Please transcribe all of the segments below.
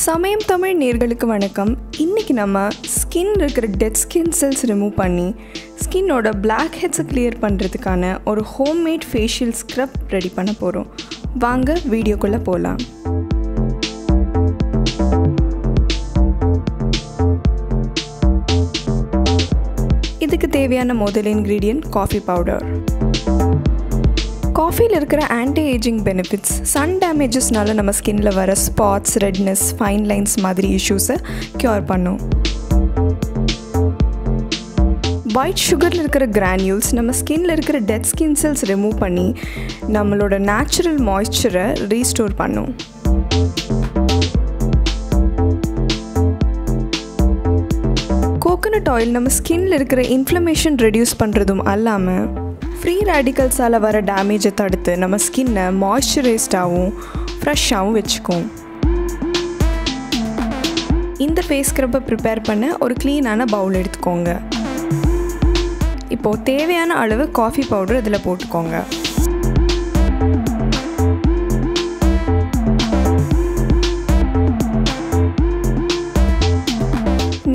சமயம் தமிழ் நேயர்களுக்கு வணக்கம். இன்றைக்கி நம்ம ஸ்கின் இருக்கிற டெட் ஸ்கின் செல்ஸ் ரிமூவ் பண்ணி ஸ்கின்னோட பிளாக் ஹெட்ஸை கிளியர் பண்ணுறதுக்கான ஒரு ஹோம்மேட் ஃபேஷியல் ஸ்க்ரப் ரெடி பண்ண போகிறோம். வாங்க வீடியோக்குள்ளே போகலாம். இதுக்கு தேவையான முதல் இன்க்ரீடியன்ட் காஃபி பவுடர். காஃபியில் இருக்கிற ஆன்டி ஏஜிங் பெனிஃபிட்ஸ் சன் டேமேஜஸ்னால நம்ம ஸ்கின்னில் வர ஸ்பாட்ஸ், ரெட்னஸ், ஃபைன் லைன்ஸ் மாதிரி இஷ்யூஸை க்யூர் பண்ணும். ஒயிட் சுகரில் இருக்கிற கிரானியூல்ஸ் நம்ம ஸ்கின்னில் இருக்கிற டெட் ஸ்கின் செல்ஸ் ரிமூவ் பண்ணி நம்மளோட நேச்சுரல் மாய்ஸ்சரை ரீஸ்டோர் பண்ணும். கோகோனட் ஆயில் நம்ம ஸ்கின்னில் இருக்கிற இன்ஃப்ளமேஷன் ரெடியூஸ் பண்ணுறதும் அல்லாமல் ஃப்ரீ ரேடிக்கல்ஸால் வர டேமேஜை தடுத்து நம்ம ஸ்கின்னை மாய்ஸ்சரைஸ்டாகவும் ஃப்ரெஷ்ஷாகவும் வச்சுக்கும். இந்த ஃபேஸ் ஸ்க்ரப்பை ப்ரிப்பேர் பண்ண ஒரு க்ளீனான பவுல் எடுத்துக்கோங்க. இப்போது தேவையான அளவு காஃபி பவுடர் இதில் போட்டுக்கோங்க.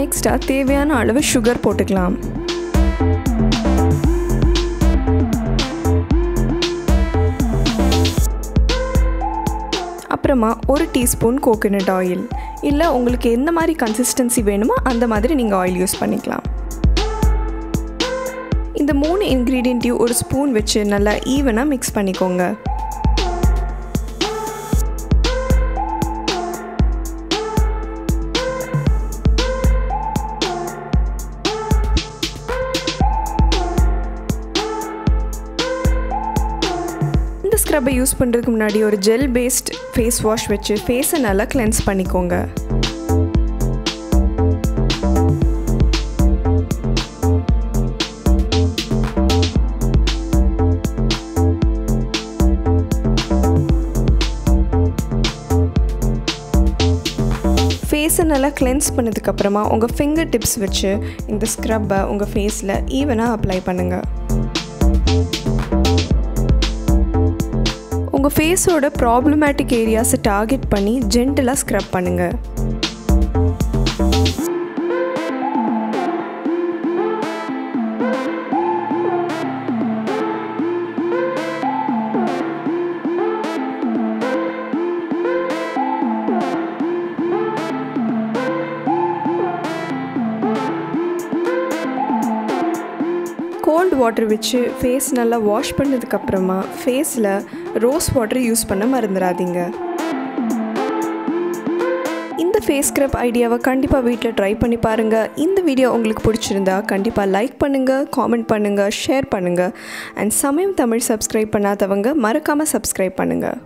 நெக்ஸ்ட்டாக தேவையான அளவு சுகர் போட்டுக்கலாம். அப்புறமா ஒரு டீஸ்பூன் கோகோனட் ஆயில், இல்லை உங்களுக்கு எந்த மாதிரி கன்சிஸ்டன்சி வேணுமோ அந்த மாதிரி நீங்கள் ஆயில் யூஸ் பண்ணிக்கலாம். இந்த 3 இன்க்ரீடியண்ட்டையும் ஒரு ஸ்பூன் வச்சு நல்லா ஈவனாக மிக்ஸ் பண்ணிக்கோங்க. ஸ்க்ரப்பை யூஸ் பண்ணுறதுக்கு முன்னாடி ஒரு ஜெல் பேஸ்ட் ஃபேஸ் வாஷ் வச்சு ஃபேஸை நல்லா கிளென்ஸ் பண்ணிக்கோங்க. ஃபேஸை நல்லா கிளென்ஸ் பண்ணதுக்கப்புறமா உங்கள் ஃபிங்கர் டிப்ஸ் வச்சு இந்த ஸ்க்ரப்பை உங்கள் ஃபேஸில் ஈவனாக அப்ளை பண்ணுங்கள். உங்கள் ஃபேஸோட ப்ராப்ளமேட்டிக் ஏரியாஸை டார்கெட் பண்ணி ஜென்டலாக ஸ்க்ரப் பண்ணுங்கள். கோல்ட் வாட்டர் வச்சு ஃபேஸ் நல்லா வாஷ் பண்ணதுக்கப்புறமா ஃபேஸில் ரோஸ் வாட்டர் யூஸ் பண்ண மறந்துடாதீங்க. இந்த ஃபேஸ் ஸ்க்ரப் ஐடியாவை கண்டிப்பாக வீட்டில் ட்ரை பண்ணி பாருங்கள். இந்த வீடியோ உங்களுக்கு பிடிச்சிருந்தா கண்டிப்பாக லைக் பண்ணுங்கள், காமெண்ட் பண்ணுங்கள், ஷேர் பண்ணுங்கள். அண்ட் சமயம் தமிழ் சப்ஸ்கிரைப் பண்ணாதவங்க மறக்காமல் சப்ஸ்கிரைப் பண்ணுங்கள்.